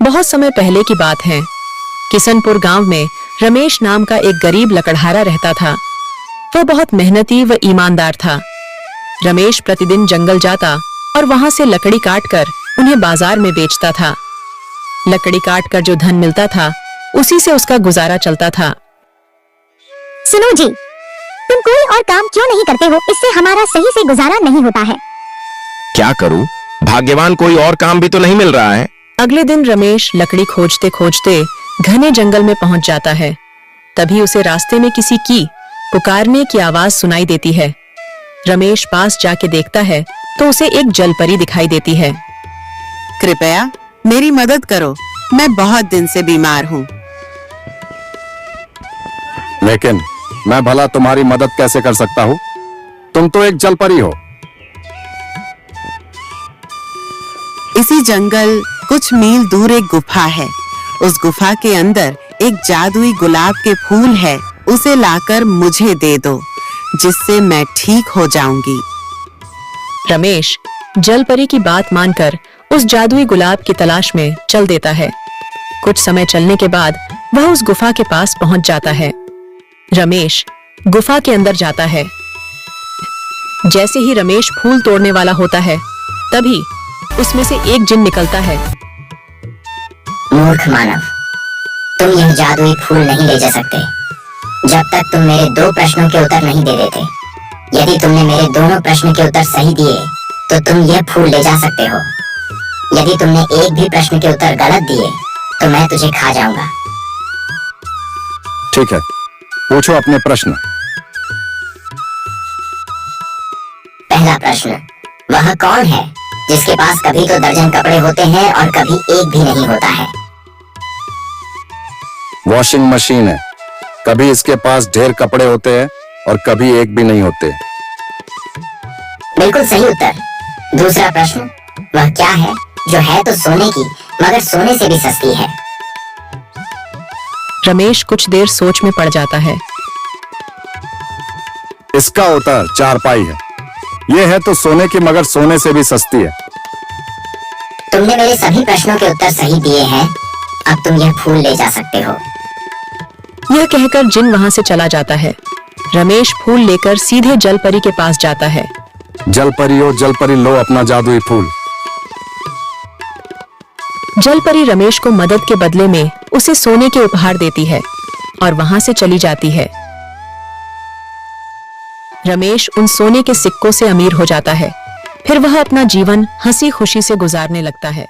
बहुत समय पहले की बात है। किशनपुर गांव में रमेश नाम का एक गरीब लकड़हारा रहता था। वह बहुत मेहनती व ईमानदार था। रमेश प्रतिदिन जंगल जाता और वहां से लकड़ी काटकर उन्हें बाजार में बेचता था। लकड़ी काटकर जो धन मिलता था उसी से उसका गुजारा चलता था। सुनो जी, तुम कोई और काम क्यों नहीं करते हो? इससे हमारा सही से गुजारा नहीं होता है। क्या करूं? भाग्यवान कोई और काम भी तो नहीं मिल रहा है। अगले दिन रमेश लकड़ी खोजते खोजते घने जंगल में पहुंच जाता है। तभी उसे रास्ते में किसी की पुकारने की आवाज सुनाई देती है। रमेश पास जाके देखता है तो उसे एक जलपरी दिखाई देती है। कृपया मेरी मदद करो, मैं बहुत दिन से बीमार हूँ। लेकिन मैं भला तुम्हारी मदद कैसे कर सकता हूँ? तुम तो एक जलपरी हो। इसी जंगल कुछ मील दूर एक गुफा है। उस गुफा के अंदर एक जादुई गुलाब के फूल है। उसे लाकर मुझे दे दो, जिससे मैं ठीक हो जाऊंगी। रमेश जलपरी की बात मानकर उस जादुई गुलाब की तलाश में चल देता है। कुछ समय चलने के बाद वह उस गुफा के पास पहुंच जाता है। रमेश गुफा के अंदर जाता है। जैसे ही रमेश फूल तोड़ने वाला होता है, तभी उसमें से एक जिन निकलता है। मूर्ख मानव, तुम यह जादुई फूल नहीं ले जा सकते जब तक तुम मेरे 2 प्रश्नों के उत्तर नहीं दे देते। यदि तुमने मेरे दोनों प्रश्न के उत्तर सही दिए तो तुम यह फूल ले जा सकते हो। यदि तुमने एक भी प्रश्न के उत्तर गलत दिए तो मैं तुझे खा जाऊंगा। ठीक है, पूछो अपने प्रश्न। पहला प्रश्न, वह कौन है जिसके पास कभी तो दर्जन कपड़े होते हैं और कभी एक भी नहीं होता है? वॉशिंग मशीन है। कभी इसके पास ढेर कपड़े होते हैं और कभी एक भी नहीं होते। बिल्कुल सही उत्तर। दूसरा प्रश्न, वह क्या है जो है तो सोने की मगर सोने से भी सस्ती है? रमेश कुछ देर सोच में पड़ जाता है। इसका उत्तर चारपाई है। यह है तो सोने की मगर सोने से भी सस्ती है। तुमने मेरे सभी प्रश्नों के उत्तर सही दिए हैं। अब तुम यह फूल ले जा सकते हो। यह कहकर जिन वहां से चला जाता है। रमेश फूल लेकर सीधे जलपरी के पास जाता है। जलपरी ओ जलपरी, लो अपना जादुई फूल। जलपरी रमेश को मदद के बदले में उसे सोने के उपहार देती है और वहां से चली जाती है। रमेश उन सोने के सिक्कों से अमीर हो जाता है। फिर वह अपना जीवन हंसी खुशी से गुजारने लगता है।